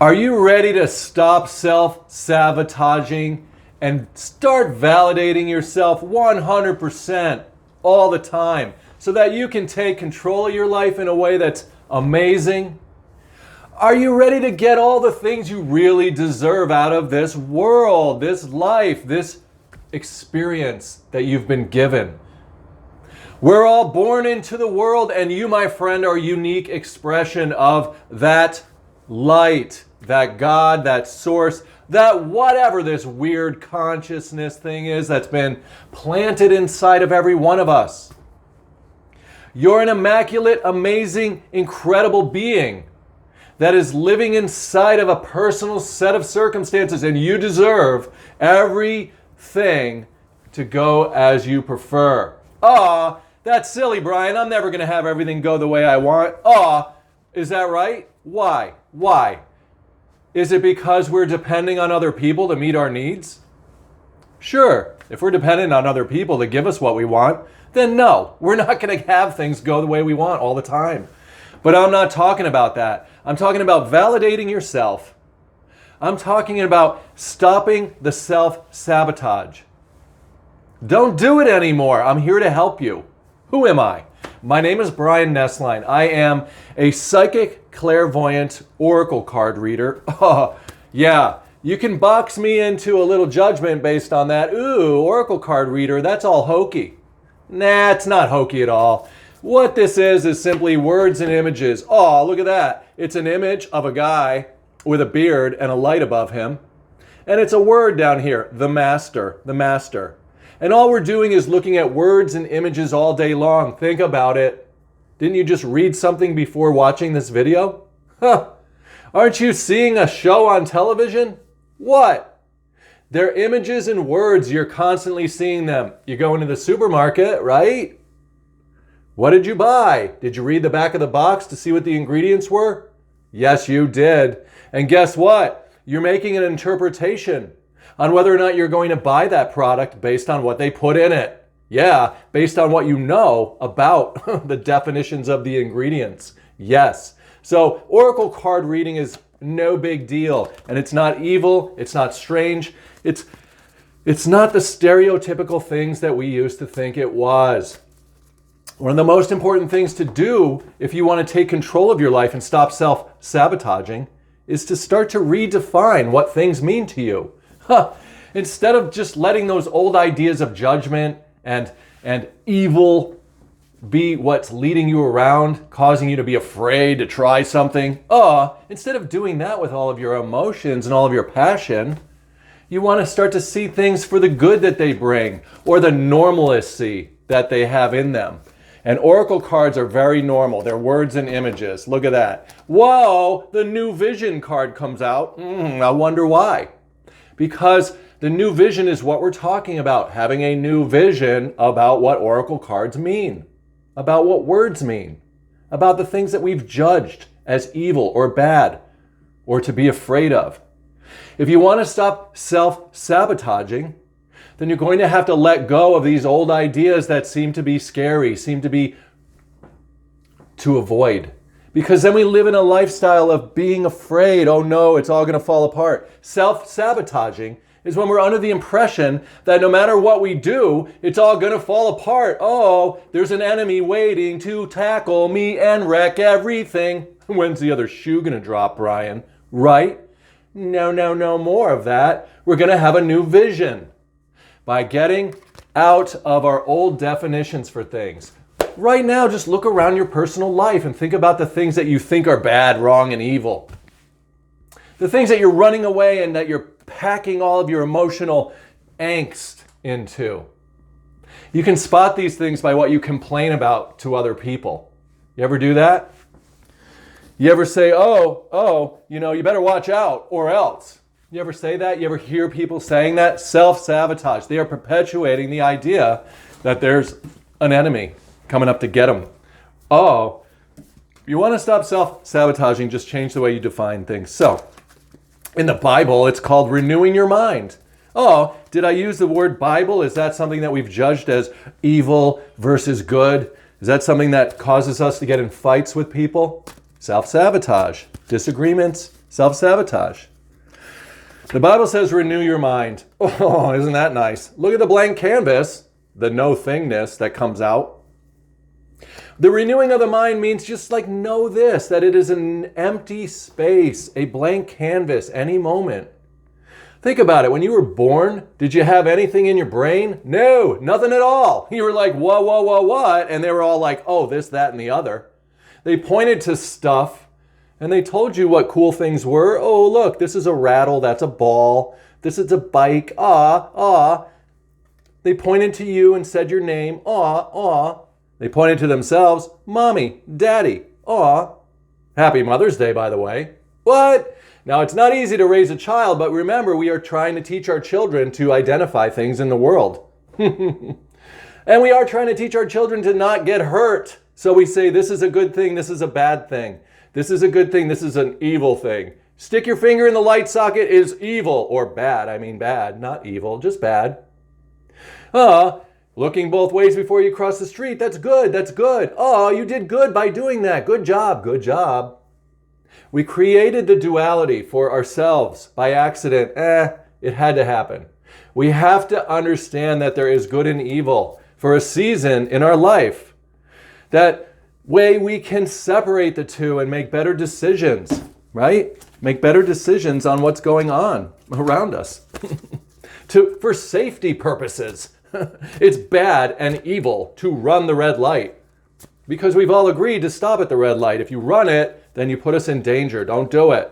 Are you ready to stop self-sabotaging and start validating yourself 100% all the time so that you can take control of your life in a way that's amazing? Are you ready to get all the things you really deserve out of this world, this life, this experience that you've been given? We're all born into the world, and you, my friend, are a unique expression of that light, that God, that source, that whatever this weird consciousness thing is that's been planted inside of every one of us. You're an immaculate, amazing, incredible being that is living inside of a personal set of circumstances, and you deserve everything to go as you prefer. That's silly, Brian. I'm never going to have everything go the way I want. Is that right? Why? Is it because we're depending on other people to meet our needs? Sure, if we're dependent on other people to give us what we want, then no, we're not going to have things go the way we want all the time. But I'm not talking about that. I'm talking about validating yourself. I'm talking about stopping the self-sabotage. Don't do it anymore. I'm here to help you. Who am I? My name is Brian Nesline. I am a psychic, clairvoyant, oracle card reader. Yeah, you can box me into a little judgment based on that. Ooh, oracle card reader, that's all hokey. Nah, it's not hokey at all. What this is simply words and images. Look at that. It's an image of a guy with a beard and a light above him. And it's a word down here, the master, the master. And all we're doing is looking at words and images all day long. Think about it. Didn't you just read something before watching this video? Aren't you seeing a show on television? What? They're images and words. You're constantly seeing them. You go into the supermarket, right? What did you buy? Did you read the back of the box to see what the ingredients were? Yes, you did. And guess what? You're making an interpretation on whether or not you're going to buy that product based on what they put in it. Yeah, based on what you know about the definitions of the ingredients. Yes. So oracle card reading is no big deal. And it's not evil. It's not strange. It's not the stereotypical things that we used to think it was. One of the most important things to do if you want to take control of your life and stop self-sabotaging is to start to redefine what things mean to you. Instead of just letting those old ideas of judgment and evil be what's leading you around, causing you to be afraid to try something, instead of doing that with all of your emotions and all of your passion, you want to start to see things for the good that they bring or the normalcy that they have in them. And oracle cards are very normal. They're words and images. Look at that. Whoa, the new vision card comes out. I wonder why. Because the new vision is what we're talking about. Having a new vision about what oracle cards mean. About what words mean. About the things that we've judged as evil or bad or to be afraid of. If you want to stop self-sabotaging, then you're going to have to let go of these old ideas that seem to be scary, seem to be to avoid. Because then we live in a lifestyle of being afraid. Oh no, it's all going to fall apart. Self-sabotaging is when we're under the impression that no matter what we do, it's all going to fall apart. There's an enemy waiting to tackle me and wreck everything. When's the other shoe going to drop, Brian? Right? No more of that. We're going to have a new vision. By getting out of our old definitions for things. Right now, just look around your personal life and think about the things that you think are bad, wrong, and evil. The things that you're running away and that you're packing all of your emotional angst into. You can spot these things by what you complain about to other people. You ever do that? You ever say, you better watch out or else? You ever say that? You ever hear people saying that? Self-sabotage. They are perpetuating the idea that there's an enemy coming up to get them. You want to stop self-sabotaging, just change the way you define things. So, in the Bible, it's called renewing your mind. Did I use the word Bible? Is that something that we've judged as evil versus good? Is that something that causes us to get in fights with people? Self-sabotage. Disagreements, Self-sabotage. The Bible says renew your mind. Oh, isn't that nice? Look at the blank canvas, the no-thingness that comes out. The renewing of the mind means just like know this, that it is an empty space, a blank canvas, any moment. Think about it. When you were born, did you have anything in your brain? No, nothing at all. You were like, what? And they were all like, oh, this, that, and the other. They pointed to stuff and they told you what cool things were. Oh, look, this is a rattle. That's a ball. This is a bike. They pointed to you and said your name. They pointed to themselves. Mommy, Daddy. Happy Mother's Day, by the way. What? Now, it's not easy to raise a child, but remember, we are trying to teach our children to identify things in the world. And we are trying to teach our children to not get hurt. So we say, this is a good thing, this is a bad thing. This is a good thing, this is an evil thing. Stick your finger in the light socket is evil, or bad. I mean bad, not evil, just bad. Looking both ways before you cross the street, that's good, that's good. Oh, you did good by doing that. Good job, good job. We created the duality for ourselves by accident. It had to happen. We have to understand that there is good and evil for a season in our life. That way we can separate the two and make better decisions, right? Make better decisions on what's going on around us. For safety purposes. It's bad and evil to run the red light because we've all agreed to stop at the red light. If you run it, then you put us in danger. Don't do it.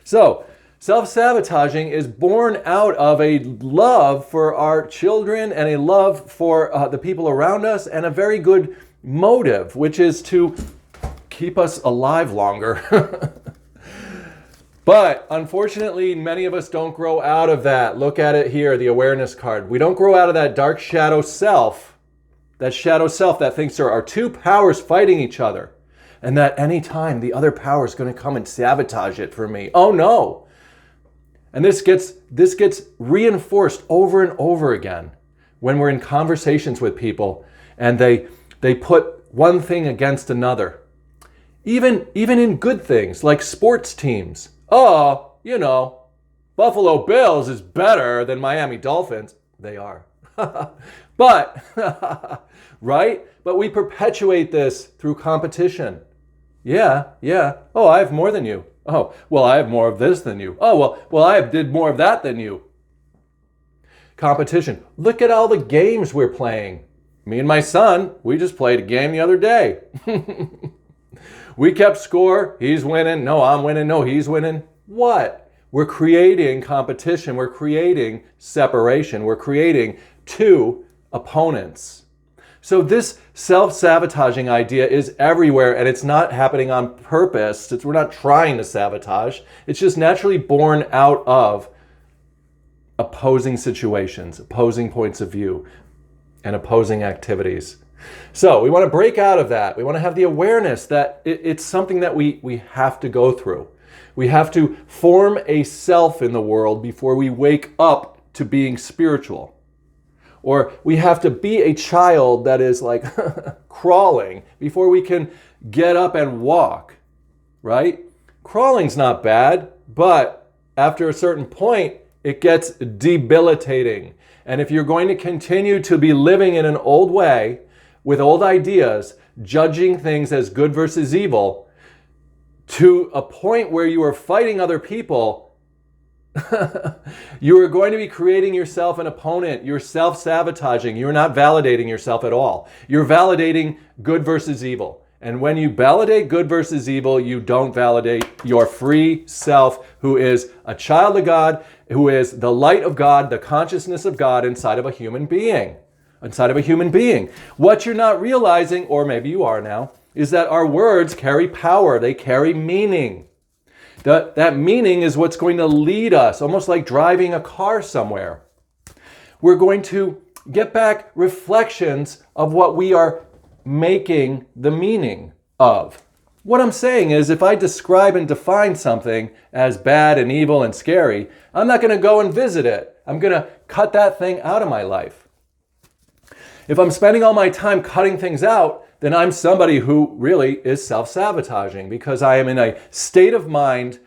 So, self-sabotaging is born out of a love for our children and a love for the people around us and a very good motive, which is to keep us alive longer. But unfortunately, many of us don't grow out of that. Look at it here, the awareness card. We don't grow out of that dark shadow self, that thinks there are two powers fighting each other, and that any time the other power is going to come and sabotage it for me. Oh no. And this gets reinforced over and over again when we're in conversations with people and they put one thing against another. Even in good things like sports teams. Oh, Buffalo Bills is better than Miami Dolphins. They are. But, right? But we perpetuate this through competition. Yeah. Oh, I have more than you. Oh, well, I have more of this than you. Oh, well, I did more of that than you. Competition. Look at all the games we're playing. Me and my son, we just played a game the other day. We kept score. He's winning. No, I'm winning. No, he's winning. What? We're creating competition. We're creating separation. We're creating two opponents. So this self-sabotaging idea is everywhere, and it's not happening on purpose. We're not trying to sabotage. It's just naturally born out of opposing situations, opposing points of view, and opposing activities. So we want to break out of that. We want to have the awareness that it's something that we have to go through. We have to form a self in the world before we wake up to being spiritual. Or we have to be a child that is like crawling before we can get up and walk, right? Crawling's not bad, but after a certain point, it gets debilitating. And if you're going to continue to be living in an old way, with old ideas, judging things as good versus evil, to a point where you are fighting other people, you are going to be creating yourself an opponent. You're self-sabotaging. You're not validating yourself at all. You're validating good versus evil. And when you validate good versus evil, you don't validate your free self, who is a child of God, who is the light of God, the consciousness of God inside of a human being. What you're not realizing, or maybe you are now, is that our words carry power. They carry meaning. That meaning is what's going to lead us, almost like driving a car somewhere. We're going to get back reflections of what we are making the meaning of. What I'm saying is, if I describe and define something as bad and evil and scary, I'm not going to go and visit it. I'm going to cut that thing out of my life. If I'm spending all my time cutting things out, then I'm somebody who really is self-sabotaging because I am in a state of mind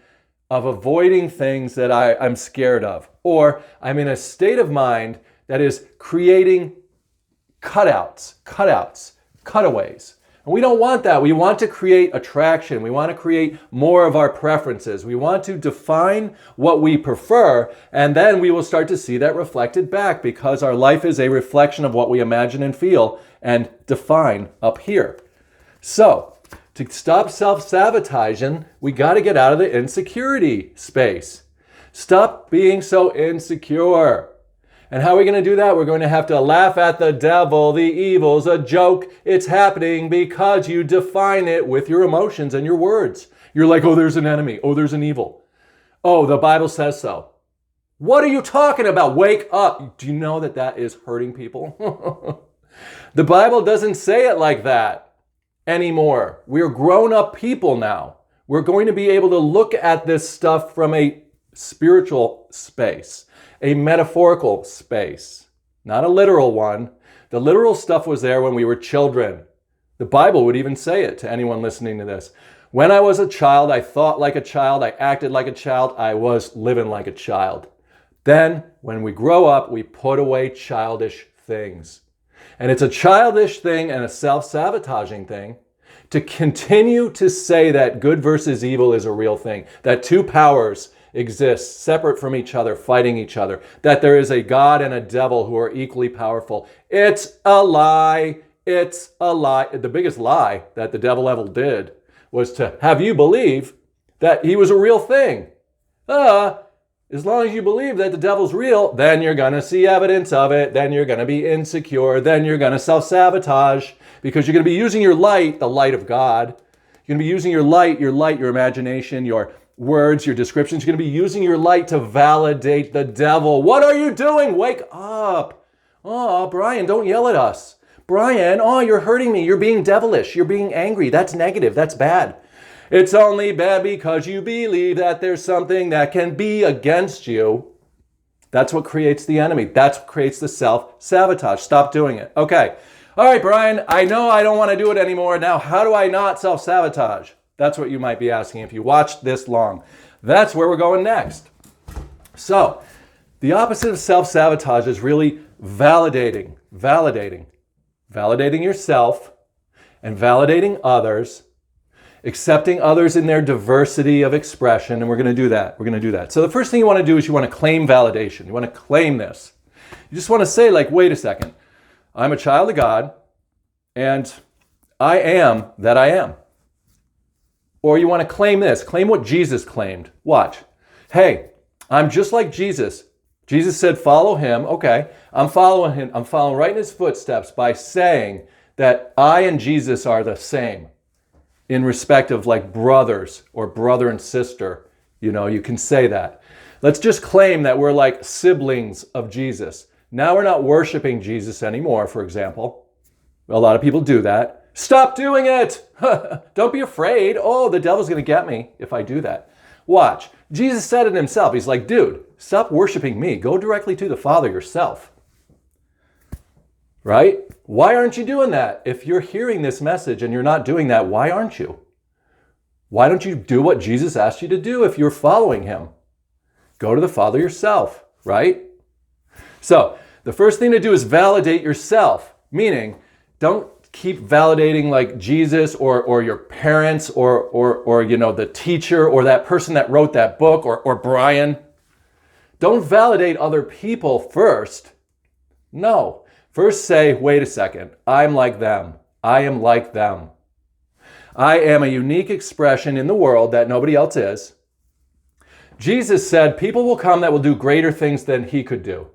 of avoiding things that I'm scared of, or I'm in a state of mind that is creating cutaways. And we don't want that. We want to create attraction. We want to create more of our preferences. We want to define what we prefer, and then we will start to see that reflected back, because our life is a reflection of what we imagine and feel and define up here. So, to stop self-sabotaging, we got to get out of the insecurity space. Stop being so insecure. And how are we going to do that? We're going to have to laugh at the devil. The evil's a joke. It's happening because you define it with your emotions and your words. You're like, oh, there's an enemy. Oh, there's an evil. Oh, the Bible says so. What are you talking about? Wake up. Do you know that that is hurting people? The Bible doesn't say it like that anymore. We're grown-up people now. We're going to be able to look at this stuff from a spiritual space, a metaphorical space, not a literal one. The literal stuff was there when we were children. The Bible would even say it to anyone listening to this. When I was a child, I thought like a child, I acted like a child, I was living like a child. Then, when we grow up, we put away childish things. And it's a childish thing and a self-sabotaging thing to continue to say that good versus evil is a real thing, that two powers exist separate from each other, fighting each other, that there is a God and a devil who are equally powerful. It's a lie. It's a lie. The biggest lie that the devil ever did was to have you believe that he was a real thing. As long as you believe that the devil's real, then you're going to see evidence of it. Then you're going to be insecure. Then you're going to self-sabotage, because you're going to be using your light, the light of God. You're going to be using your light, your imagination, your words, your descriptions. You're going to be using your light to validate the devil. What are you doing? Wake up. Oh, Brian, don't yell at us. Brian, oh, you're hurting me. You're being devilish. You're being angry. That's negative. That's bad. It's only bad because you believe that there's something that can be against you. That's what creates the enemy. That's what creates the self-sabotage. Stop doing it. Okay. All right, Brian, I know I don't want to do it anymore. Now, how do I not self-sabotage? That's what you might be asking if you watched this long. That's where we're going next. So, the opposite of self-sabotage is really validating yourself and validating others, accepting others in their diversity of expression, and we're going to do that. So the first thing you want to do is you want to claim validation. You want to claim this. You just want to say, like, wait a second, I'm a child of God, and I am that I am. Or you want to claim this. Claim what Jesus claimed. Watch. Hey, I'm just like Jesus. Jesus said, follow him. Okay, I'm following him. I'm following right in his footsteps by saying that I and Jesus are the same in respect of like brothers or brother and sister. You know, you can say that. Let's just claim that we're like siblings of Jesus. Now we're not worshiping Jesus anymore, for example. A lot of people do that. Stop doing it. Don't be afraid. Oh, the devil's going to get me if I do that. Watch. Jesus said it himself. He's like, dude, stop worshiping me. Go directly to the Father yourself. Right? Why aren't you doing that? If you're hearing this message and you're not doing that, why aren't you? Why don't you do what Jesus asked you to do if you're following him? Go to the Father yourself, right? So, the first thing to do is validate yourself, meaning don't keep validating like Jesus or your parents or you know, the teacher or that person that wrote that book or Brian. Don't validate other people first. No. First say, wait a second, I'm like them. I am like them. I am a unique expression in the world that nobody else is. Jesus said people will come that will do greater things than he could do.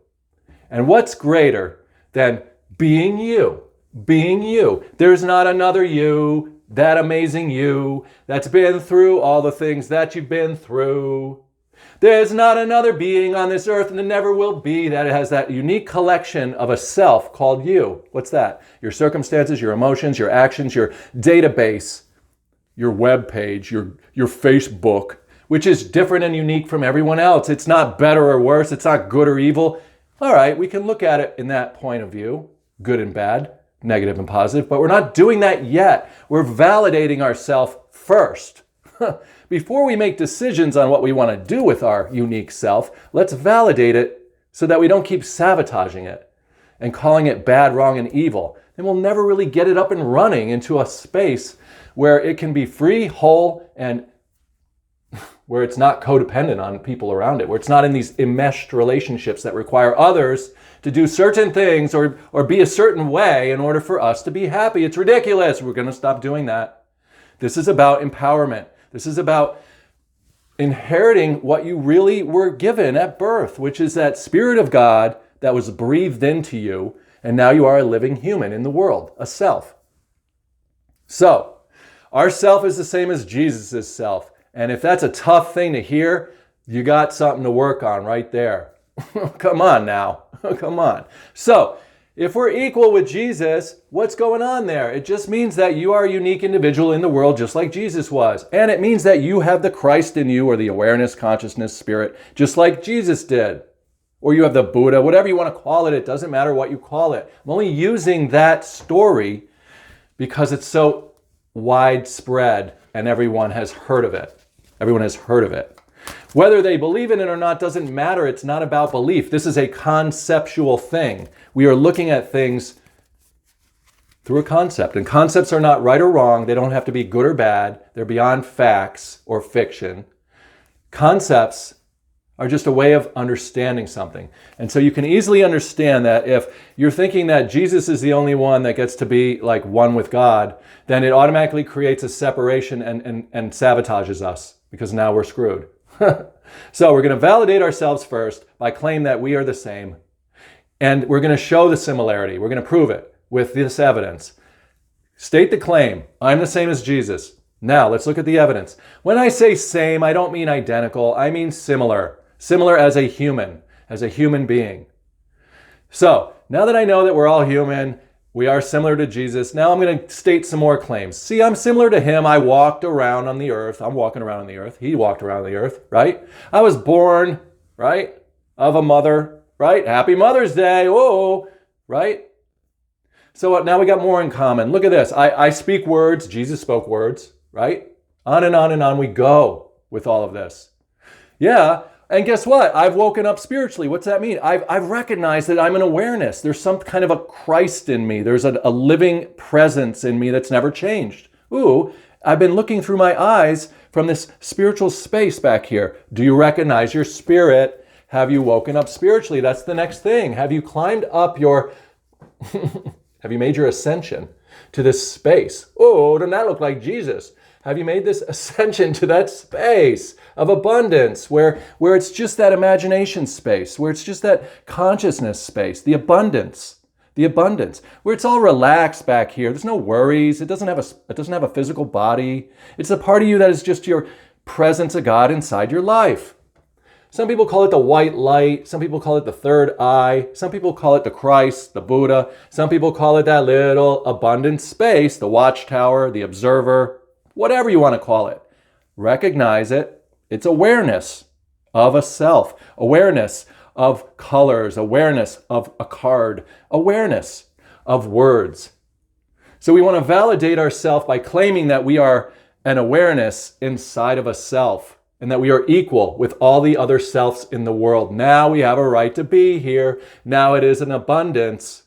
And what's greater than being you? Being you. There's not another you, that amazing you, that's been through all the things that you've been through. There's not another being on this earth, and there never will be, that has that unique collection of a self called you. What's that? Your circumstances, your emotions, your actions, your database, your web page, your Facebook, which is different and unique from everyone else. It's not better or worse. It's not good or evil. All right, we can look at it in that point of view, good and bad, negative and positive, but we're not doing that yet. We're validating ourselves first Before we make decisions on what we want to do with our unique self, let's validate it so that we don't keep sabotaging it and calling it bad, wrong, and evil. And we'll never really get it up and running into a space where it can be free, whole, and where it's not codependent on people around it, where it's not in these enmeshed relationships that require others to do certain things or be a certain way in order for us to be happy. It's ridiculous. We're going to stop doing that. This is about empowerment. This is about inheriting what you really were given at birth, which is that Spirit of God that was breathed into you, and now you are a living human in the world, a self. So, our self is the same as Jesus' self. And if that's a tough thing to hear, you got something to work on right there. Come on now. Come on. So, if we're equal with Jesus, what's going on there? It just means that you are a unique individual in the world just like Jesus was. And it means that you have the Christ in you, or the awareness, consciousness, spirit, just like Jesus did. Or you have the Buddha, whatever you want to call it. It doesn't matter what you call it. I'm only using that story because it's so widespread and everyone has heard of it. Everyone has heard of it. Whether they believe in it or not doesn't matter. It's not about belief. This is a conceptual thing. We are looking at things through a concept. And concepts are not right or wrong. They don't have to be good or bad. They're beyond facts or fiction. Concepts are just a way of understanding something. And so you can easily understand that if you're thinking that Jesus is the only one that gets to be like one with God, then it automatically creates a separation and sabotages us, because now we're screwed. So we're going to validate ourselves first by claiming that we are the same. And we're going to show the similarity. We're going to prove it with this evidence. State the claim. I'm the same as Jesus. Now let's look at the evidence. When I say same, I don't mean identical. I mean similar. Similar as a human being. So now that I know that we're all human, we are similar to Jesus, now I'm going to state some more claims. See, I'm similar to him. I walked around on the earth. I'm walking around on the earth. He walked around on the earth, right? I was born, right, of a mother, right? Happy Mother's Day. Whoa, right? So now we got more in common. Look at this. I speak words. Jesus spoke words, right? On and on we go with all of this. Yeah. And guess what? I've woken up spiritually. What's that mean? I've recognized that I'm an awareness. There's some kind of a Christ in me. There's a living presence in me that's never changed. Ooh, I've been looking through my eyes from this spiritual space back here. Do you recognize your spirit? Have you woken up spiritually? That's the next thing. Have you climbed up your... Have you made your ascension to this space? Oh, doesn't that look like Jesus? Have you made this ascension to that space of abundance where it's just that imagination space, where it's just that consciousness space, the abundance, where it's all relaxed back here. There's no worries. It doesn't have a physical body. It's a part of you that is just your presence of God inside your life. Some people call it the white light. Some people call it the third eye. Some people call it the Christ, the Buddha. Some people call it that little abundant space, the watchtower, the observer. Whatever you want to call it, recognize it. It's awareness of a self, awareness of colors, awareness of a card, awareness of words. So we want to validate ourselves by claiming that we are an awareness inside of a self and that we are equal with all the other selves in the world. Now we have a right to be here. Now it is an abundance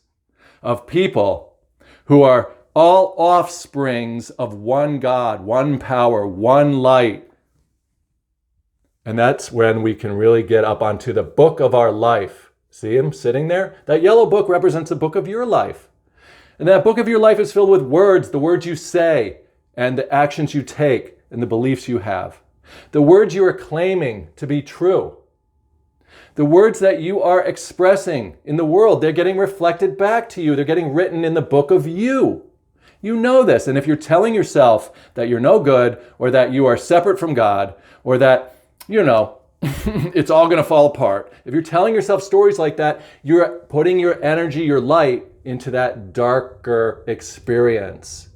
of people who are all offsprings of one God, one power, one light. And that's when we can really get up onto the book of our life. See him sitting there? That yellow book represents the book of your life. And that book of your life is filled with words, the words you say, and the actions you take, and the beliefs you have. The words you are claiming to be true. The words that you are expressing in the world, they're getting reflected back to you. They're getting written in the book of you. You know this. And if you're telling yourself that you're no good, or that you are separate from God, or that, it's all going to fall apart. If you're telling yourself stories like that, you're putting your energy, your light into that darker experience,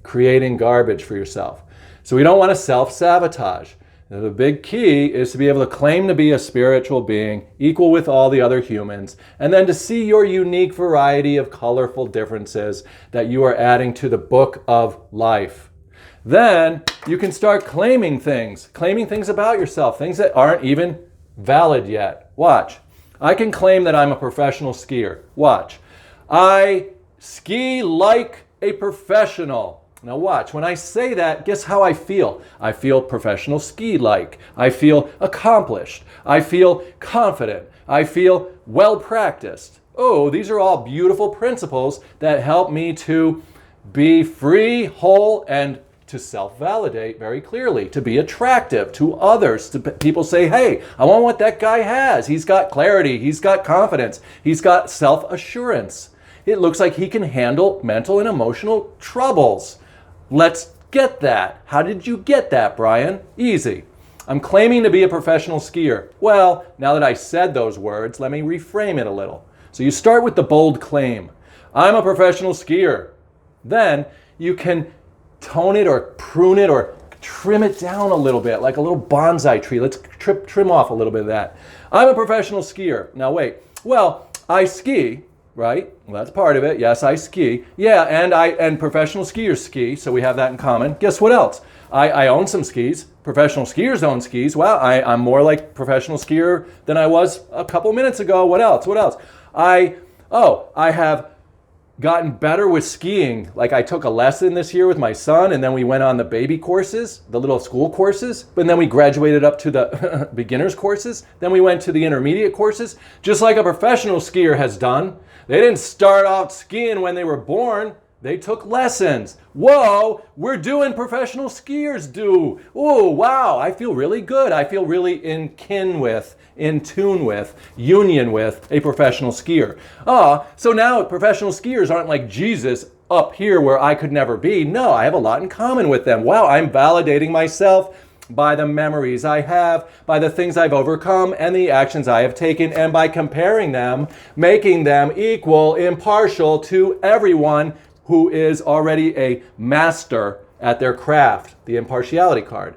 creating garbage for yourself. So we don't want to self-sabotage. Now, the big key is to be able to claim to be a spiritual being, equal with all the other humans, and then to see your unique variety of colorful differences that you are adding to the book of life. Then you can start claiming things about yourself, things that aren't even valid yet. Watch. I can claim that I'm a professional skier. Watch. I ski like a professional. Now watch, when I say that, guess how I feel? I feel professional ski-like. I feel accomplished. I feel confident. I feel well-practiced. Oh, these are all beautiful principles that help me to be free, whole, and to self-validate very clearly, to be attractive to others. People say, hey, I want what that guy has. He's got clarity. He's got confidence. He's got self-assurance. It looks like he can handle mental and emotional troubles. Let's get that. How did you get that, Brian? Easy. I'm claiming to be a professional skier. Well, now that I said those words, let me reframe it a little. So you start with the bold claim. I'm a professional skier. Then you can tone it or prune it or trim it down a little bit, like a little bonsai tree. Let's trim off a little bit of that. I'm a professional skier. Now wait. Well, I ski. Right? Well, that's part of it. Yes, I ski. Yeah, and professional skiers ski, so we have that in common. Guess what else? I own some skis. Professional skiers own skis. Wow, I'm more like professional skier than I was a couple minutes ago. What else? What else? I have gotten better with skiing. Like I took a lesson this year with my son, and then we went on the baby courses, the little school courses, and then we graduated up to the beginners courses. Then we went to the intermediate courses, just like a professional skier has done. They didn't start out skiing when they were born. They took lessons. Whoa, we're doing professional skiers do. Oh, wow, I feel really good. I feel really in tune with, union with a professional skier. So now professional skiers aren't like Jesus up here where I could never be. No, I have a lot in common with them. Wow, I'm validating myself by the memories I have, by the things I've overcome, and the actions I have taken, and by comparing them, making them equal, impartial to everyone who is already a master at their craft, the impartiality card.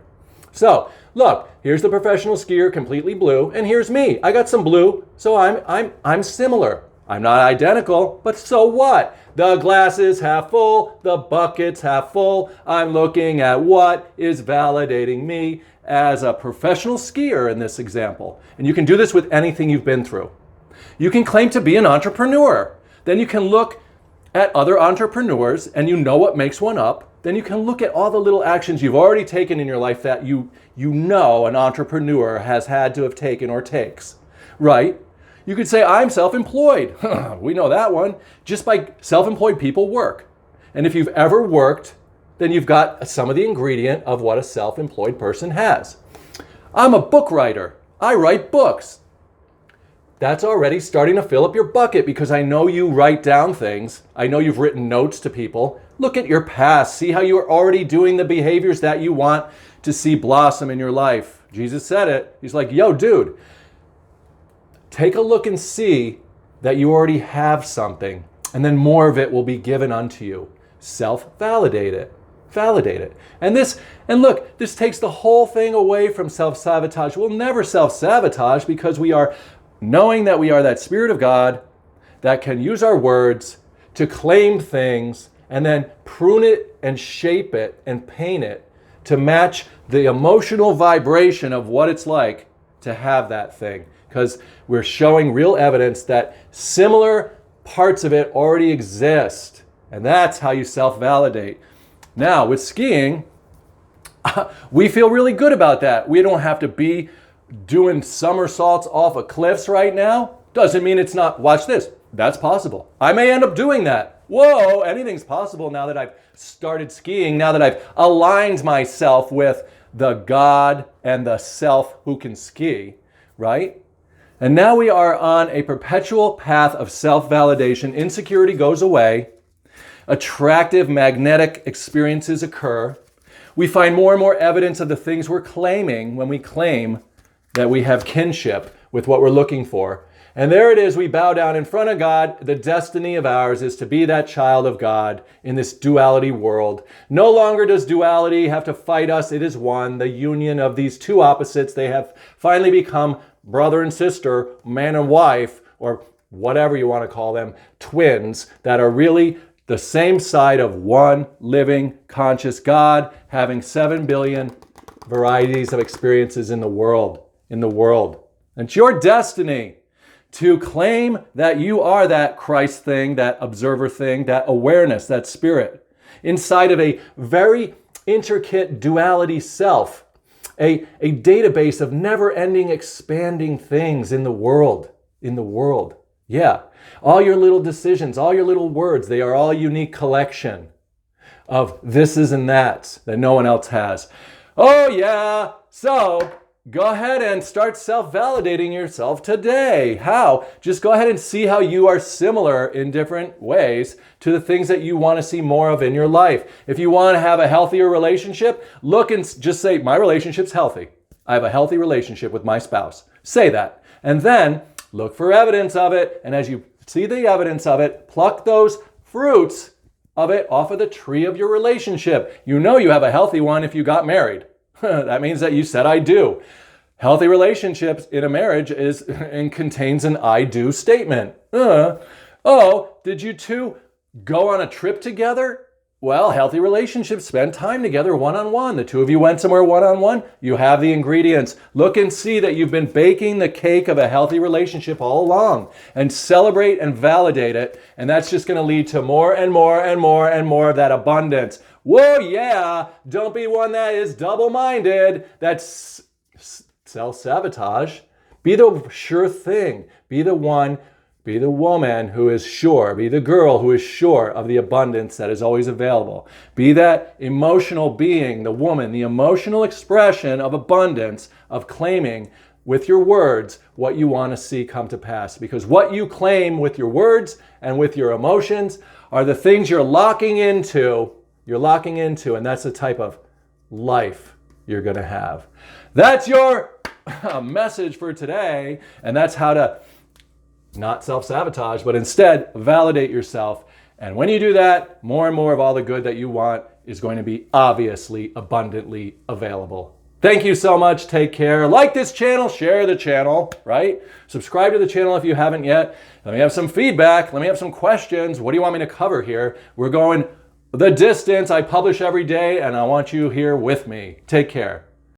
So, look, here's the professional skier, completely blue, and here's me. I got some blue, so I'm similar. I'm not identical, but so what? The glass is half full, the bucket's half full. I'm looking at what is validating me as a professional skier in this example. And you can do this with anything you've been through. You can claim to be an entrepreneur. Then you can look at other entrepreneurs and you know what makes one up. Then you can look at all the little actions you've already taken in your life that you know an entrepreneur has had to have taken or takes, right? You could say, I'm self-employed. We know that one. Just by self-employed people work. And if you've ever worked, then you've got some of the ingredient of what a self-employed person has. I'm a book writer. I write books. That's already starting to fill up your bucket because I know you write down things. I know you've written notes to people. Look at your past. See how you are already doing the behaviors that you want to see blossom in your life. Jesus said it. He's like, yo, dude, take a look and see that you already have something, and then more of it will be given unto you. Self-validate it. Validate it. And look, this takes the whole thing away from self-sabotage. We'll never self-sabotage because we are knowing that we are that Spirit of God that can use our words to claim things and then prune it and shape it and paint it to match the emotional vibration of what it's like to have that thing. Because we're showing real evidence that similar parts of it already exist. And that's how you self-validate. Now, with skiing, we feel really good about that. We don't have to be doing somersaults off of cliffs right now. Doesn't mean it's not. Watch this. That's possible. I may end up doing that. Whoa, anything's possible now that I've started skiing, now that I've aligned myself with the God and the self who can ski, right? And now we are on a perpetual path of self-validation. Insecurity goes away. Attractive, magnetic experiences occur. We find more and more evidence of the things we're claiming when we claim that we have kinship with what we're looking for. And there it is, we bow down in front of God. The destiny of ours is to be that child of God in this duality world. No longer does duality have to fight us. It is one, the union of these two opposites. They have finally become brother and sister, man and wife, or whatever you want to call them, twins that are really the same side of one living, conscious God, having 7 billion varieties of experiences in the world. And it's your destiny to claim that you are that Christ thing, that observer thing, that awareness, that spirit, inside of a very intricate duality self, a database of never-ending, expanding things in the world. Yeah. All your little decisions, all your little words, they are all a unique collection of thises and that's that no one else has. Oh yeah, so go ahead and start self-validating yourself today. How? Just go ahead and see how you are similar in different ways to the things that you want to see more of in your life. If you want to have a healthier relationship, look and just say, my relationship's healthy. I have a healthy relationship with my spouse. Say that. And then look for evidence of it. And as you see the evidence of it, pluck those fruits of it off of the tree of your relationship. You know you have a healthy one if you got married. That means that you said I do. Healthy relationships in a marriage is and contains an I do statement. Oh, did you two go on a trip together? Well, healthy relationships spend time together one-on-one. The two of you went somewhere one-on-one. You have the ingredients. Look and see that you've been baking the cake of a healthy relationship all along, and celebrate and validate it. And that's just going to lead to more and more and more and more of that abundance. Whoa, yeah. Don't be one that is double-minded. That's self-sabotage. Be the sure thing. Be the one. Be the woman who is sure. Be the girl who is sure of the abundance that is always available. Be that emotional being, the woman, the emotional expression of abundance, of claiming with your words what you want to see come to pass. Because what you claim with your words and with your emotions are the things you're locking into, and that's the type of life you're going to have. That's your message for today, and that's how to not self-sabotage, but instead validate yourself. And when you do that, more and more of all the good that you want is going to be obviously abundantly available. Thank you so much. Take care. Like this channel, share the channel, right? Subscribe to the channel if you haven't yet. Let me have some feedback. Let me have some questions. What do you want me to cover here? We're going the distance. I publish every day, and I want you here with me. Take care.